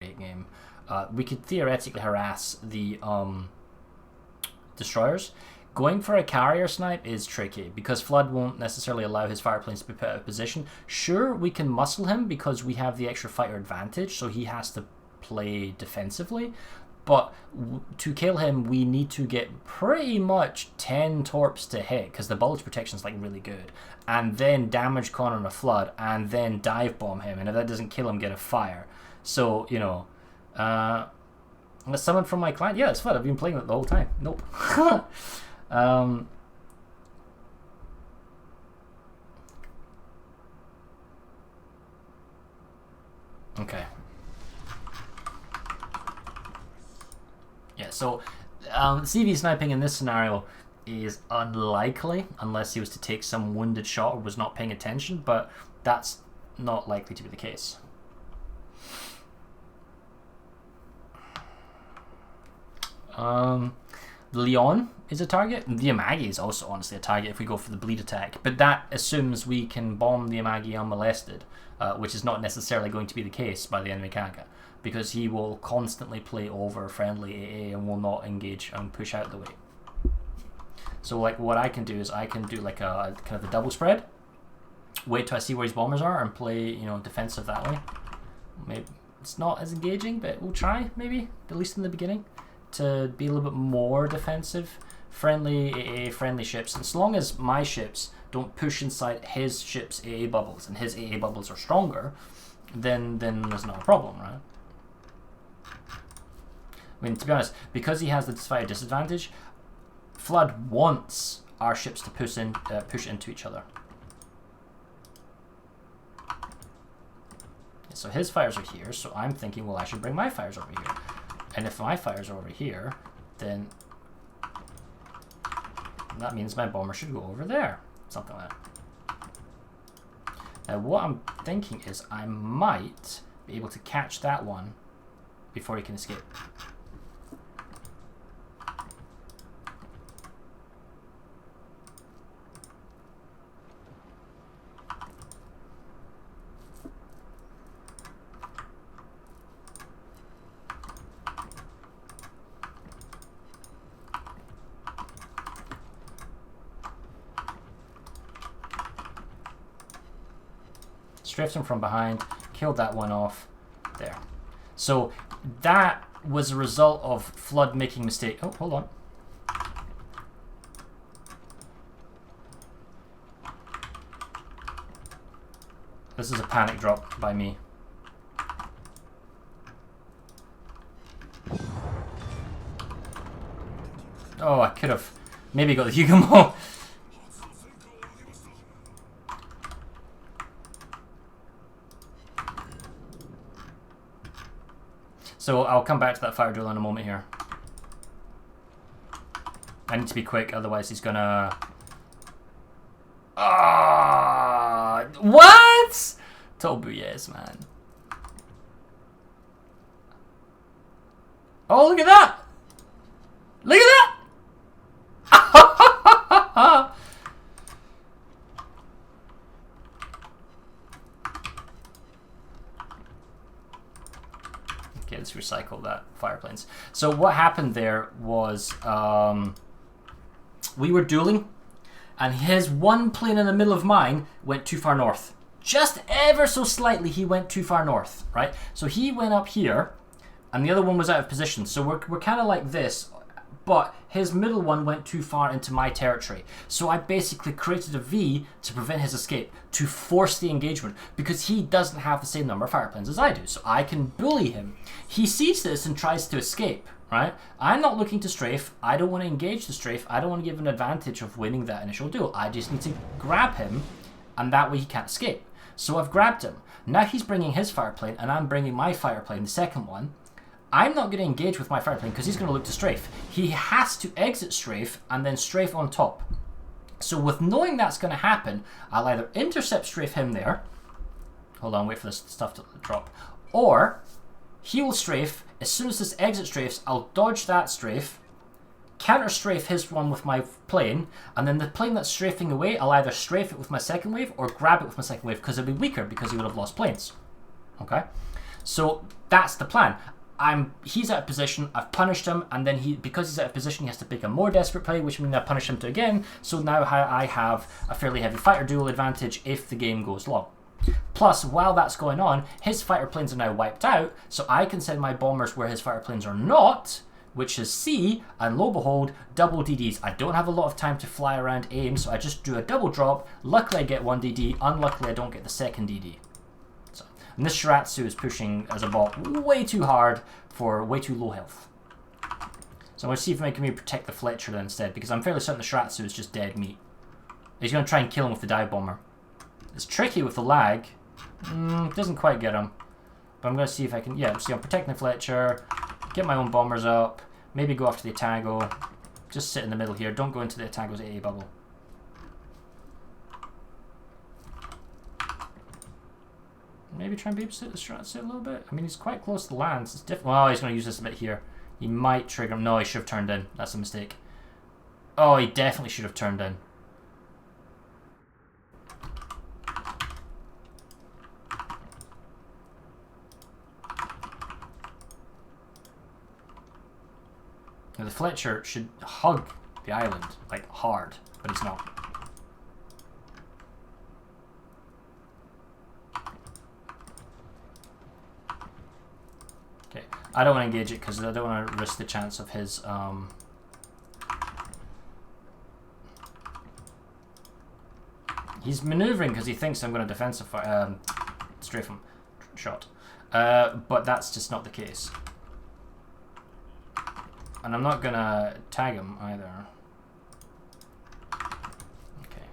game. We could theoretically harass the destroyers. Going for a carrier snipe is tricky because Flood won't necessarily allow his fire planes to be put out of position. Sure, we can muscle him because we have the extra fighter advantage, so he has to play defensively. But to kill him, we need to get pretty much 10 torps to hit because the bulge protection is like really good. And then damage con on a Flood and then dive bomb him. And if that doesn't kill him, get a fire. So, you know, let's summon from my client. Yeah, it's Flood. I've been playing it the whole time. Nope. Okay. Yeah, so CV sniping in this scenario is unlikely unless he was to take some wounded shot or was not paying attention, but that's not likely to be the case. Leon is a target. The Amagi is also honestly a target if we go for the bleed attack, but that assumes we can bomb the Amagi unmolested, which is not necessarily going to be the case by the enemy Kaga, because he will constantly play over friendly AA and will not engage and push out the way. So like what I can do is I can do like a kind of a double spread, wait till I see where his bombers are and play, you know, defensive that way. Maybe it's not as engaging, but we'll try maybe, at least in the beginning, to be a little bit more defensive. Friendly AA, friendly ships, and as long as my ships don't push inside his ship's AA bubbles and his AA bubbles are stronger, then there's not a problem, right? I mean, to be honest, because he has the fighter disadvantage, Flood wants our ships to push into each other. So his fires are here, so I'm thinking, well, I should bring my fires over here. And if my fires are over here, then that means my bomber should go over there. Something like that. Now what I'm thinking is I might be able to catch that one before he can escape. Strafed him from behind, killed that one off, there. So that was a result of Flood making a mistake. Oh, hold on. This is a panic drop by me. Oh, I could have maybe got the Hugo. So I'll come back to that fire duel in a moment here. I need to be quick, otherwise he's gonna... What? Total yes, man. Oh, look at that! Look at that! Okay, let's recycle that fire planes. So what happened there was we were dueling, and his one plane in the middle of mine went too far north. Just ever so slightly, he went too far north, right? So he went up here, and the other one was out of position. So we're kind of like this, but his middle one went too far into my territory. So I basically created a V to prevent his escape, to force the engagement, because he doesn't have the same number of fire planes as I do. So I can bully him. He sees this and tries to escape, right? I'm not looking to strafe. I don't want to engage the strafe. I don't want to give him an advantage of winning that initial duel. I just need to grab him, and that way he can't escape. So I've grabbed him. Now he's bringing his fire plane, and I'm bringing my fire plane, the second one. I'm not going to engage with my fire plane because he's going to look to strafe. He has to exit strafe and then strafe on top. So with knowing that's going to happen, I'll either intercept strafe him there. Hold on, wait for this stuff to drop. Or he will strafe. As soon as this exit strafes, I'll dodge that strafe, counter strafe his one with my plane, and then the plane that's strafing away, I'll either strafe it with my second wave or grab it with my second wave because it'll be weaker because he would have lost planes. Okay? So that's the plan. He's out of position, I've punished him, and then because he's out of position, he has to pick a more desperate play, which means I punish him to again, so now I have a fairly heavy fighter duel advantage if the game goes long. Plus, while that's going on, his fighter planes are now wiped out, so I can send my bombers where his fighter planes are not, which is C, and lo and behold, double DDs. I don't have a lot of time to fly around aim, so I just do a double drop. Luckily I get one DD, unluckily I don't get the second DD. And this Shiratsu is pushing as a bot way too hard for way too low health. So I'm going to see if I can maybe protect the Fletcher then instead, because I'm fairly certain the Shiratsu is just dead meat. He's going to try and kill him with the dive bomber. It's tricky with the lag. Doesn't quite get him. But I'm going to see if I can... Yeah, see, I'm protecting the Fletcher, get my own bombers up, maybe go after the Atago. Just sit in the middle here. Don't go into the Atago's AA bubble. Maybe try and babysit the Shiratsu a little bit. I mean, he's quite close to the lands. It's different. Oh, he's going to use this a bit here. He might trigger him. No, he should have turned in. That's a mistake. Oh, he definitely should have turned in. Now, the Fletcher should hug the island, like, hard, but he's not. Okay, I don't want to engage it because I don't want to risk the chance of his, He's maneuvering because he thinks I'm going to defensive strafe him shot. But that's just not the case. And I'm not gonna tag him either. Okay.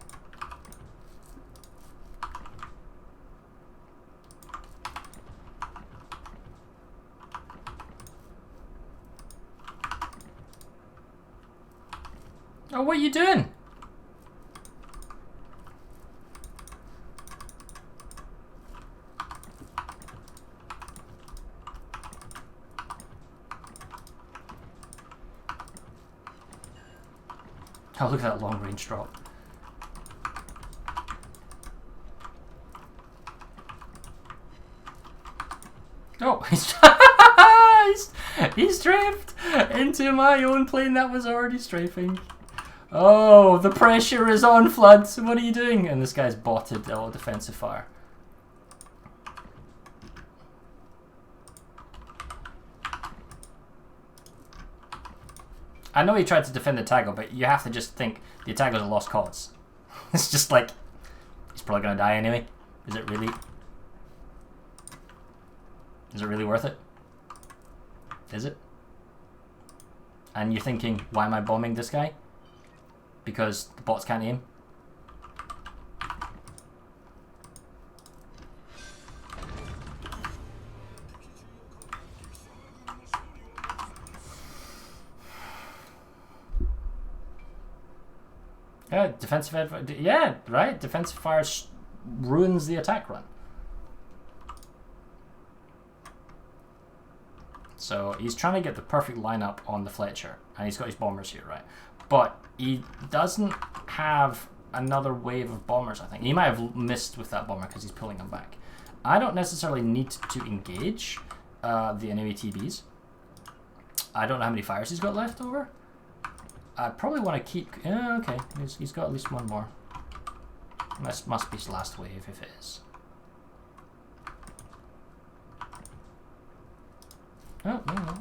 Oh, what are you doing? Oh, look at that long range drop. Oh, he's strafed into my own plane that was already strafing. Oh, the pressure is on, Flood. So what are you doing? And this guy's botted all defensive fire. I know he tried to defend the Tago, but you have to just think the Tago's a lost cause. It's just like, he's probably going to die anyway. Is it really worth it? Is it? And you're thinking, why am I bombing this guy? Because the bots can't aim? Yeah, defensive. Yeah, right. Defensive fire ruins the attack run. So he's trying to get the perfect lineup on the Fletcher, and he's got his bombers here, right? But he doesn't have another wave of bombers. I think he might have missed with that bomber because he's pulling them back. I don't necessarily need to engage the enemy TBs. I don't know how many fires he's got left over. I probably want to keep... Yeah, okay. He's got at least one more. This must be his last wave, if it is. Oh, no.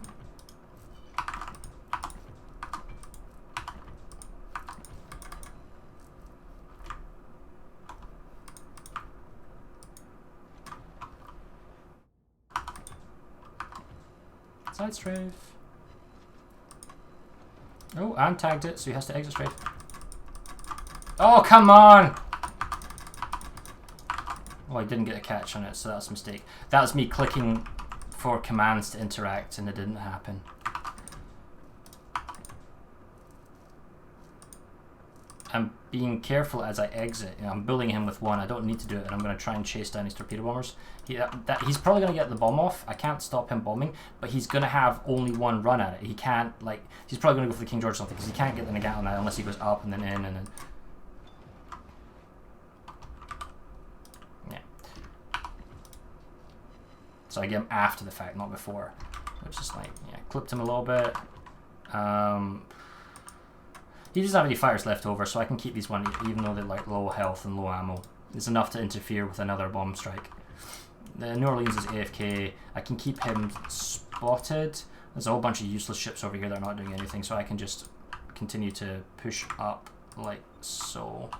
Side strafe. Oh, and tagged it, so he has to exit strafe. Oh, come on! Oh, I didn't get a catch on it, so that's a mistake. That was me clicking for commands to interact, and it didn't happen. I'm being careful as I exit. You know, I'm bullying him with one. I don't need to do it, and I'm going to try and chase down his torpedo bombers. He's probably going to get the bomb off. I can't stop him bombing, but he's going to have only one run at it. He can't, like... He's probably going to go for the King George or something, because he can't get the Nagant on that unless he goes up and then in and then... Yeah. So I get him after the fact, not before. Which is like, yeah, clipped him a little bit. He doesn't have any fires left over, so I can keep these one even though they're like low health and low ammo. It's enough to interfere with another bomb strike. The New Orleans is AFK. I can keep him spotted. There's a whole bunch of useless ships over here that are not doing anything, so I can just continue to push up like so.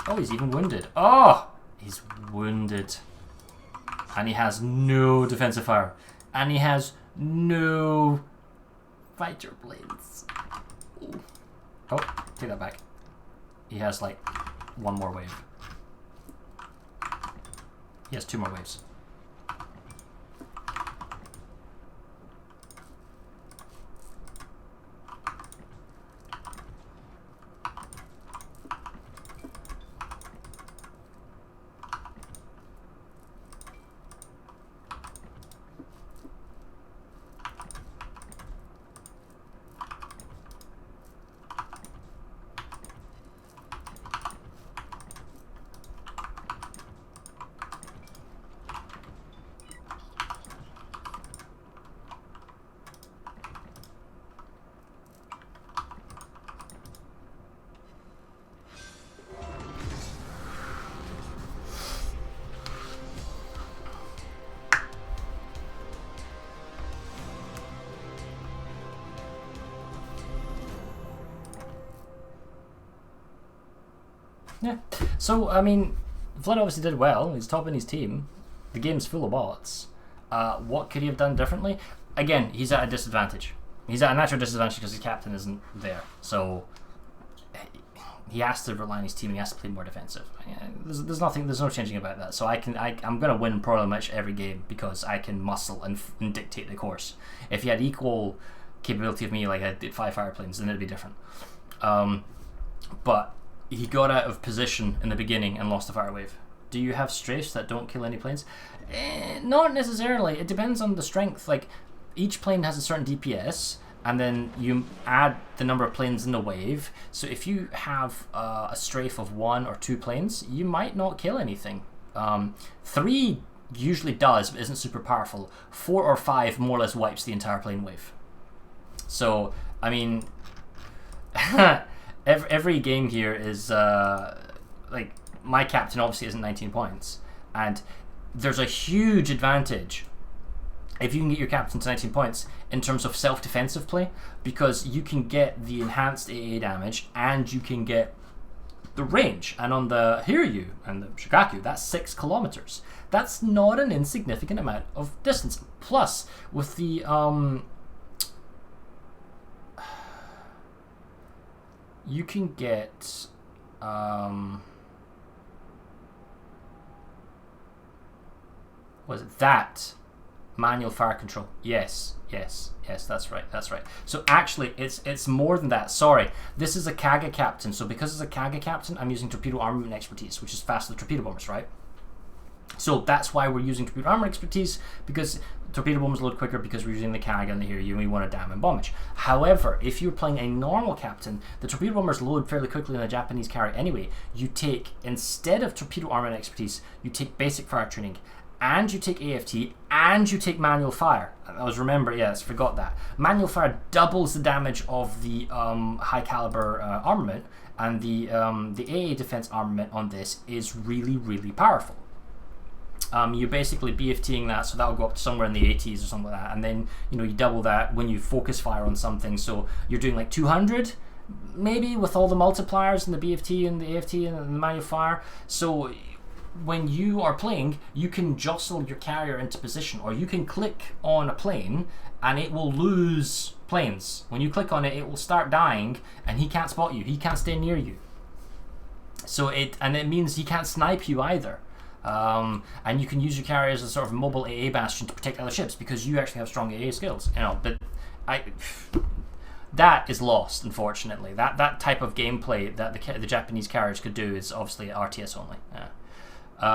Oh, he's even wounded. Oh! He's wounded. And he has no defensive fire. And he has no fighter planes. Ooh. Oh, take that back. He has like one more wave. He has 2 more waves. Yeah, so I mean, Vlad obviously did well. He's top in his team. The game's full of bots. What could he have done differently? Again, he's at a disadvantage. He's at a natural disadvantage because his captain isn't there. So he has to rely on his team and he has to play more defensive. There's no changing about that. So I'm going to win probably much every game because I can muscle and dictate the course. If he had equal capability of me, like I did 5 fire planes, then it'd be different. But he got out of position in the beginning and lost the fire wave. Do you have strafes that don't kill any planes? Not necessarily. It depends on the strength. Like, each plane has a certain DPS, and then you add the number of planes in the wave. So if you have a strafe of 1 or 2 planes, you might not kill anything. 3 usually does, but isn't super powerful. 4 or 5 more or less wipes the entire plane wave. So, I mean... Every game here is, like, my captain obviously isn't 19 points. And there's a huge advantage if you can get your captain to 19 points in terms of self-defensive play, because you can get the enhanced AA damage and you can get the range. And on the Hiryu and the Shigaku, that's 6 kilometers. That's not an insignificant amount of distance. Plus, with the... you can get was it that manual fire control? Yes, that's right. So actually it's more than that. Sorry, this is a Kaga captain, so because it's a Kaga captain, I'm using torpedo armament expertise, which is faster than torpedo bombers, right? So that's why we're using torpedo armor expertise, because torpedo bombs load quicker because we're using the Kaga and the Hiryu and we want to damage bombage. However, if you're playing a normal captain, the torpedo bombers load fairly quickly in a Japanese carry anyway. You take, instead of torpedo armor expertise, you take basic fire training, and you take AFT, and you take manual fire. I was forgot that. Manual fire doubles the damage of the high caliber armament, and the AA defense armament on this is really, really powerful. You're basically BFTing that, so that'll go up to somewhere in the 80s or something like that, and then you double that when you focus fire on something, so you're doing like 200 maybe with all the multipliers and the BFT and the AFT and the manual fire. So when you are playing, you can jostle your carrier into position, or you can click on a plane and it will lose planes. When you click on it, it will start dying and he can't spot you, he can't stay near you. So it means he can't snipe you either. And you can use your carrier as a sort of mobile AA bastion to protect other ships because you actually have strong AA skills. But that is lost, unfortunately. That type of gameplay that the Japanese carriers could do is obviously RTS only. Yeah.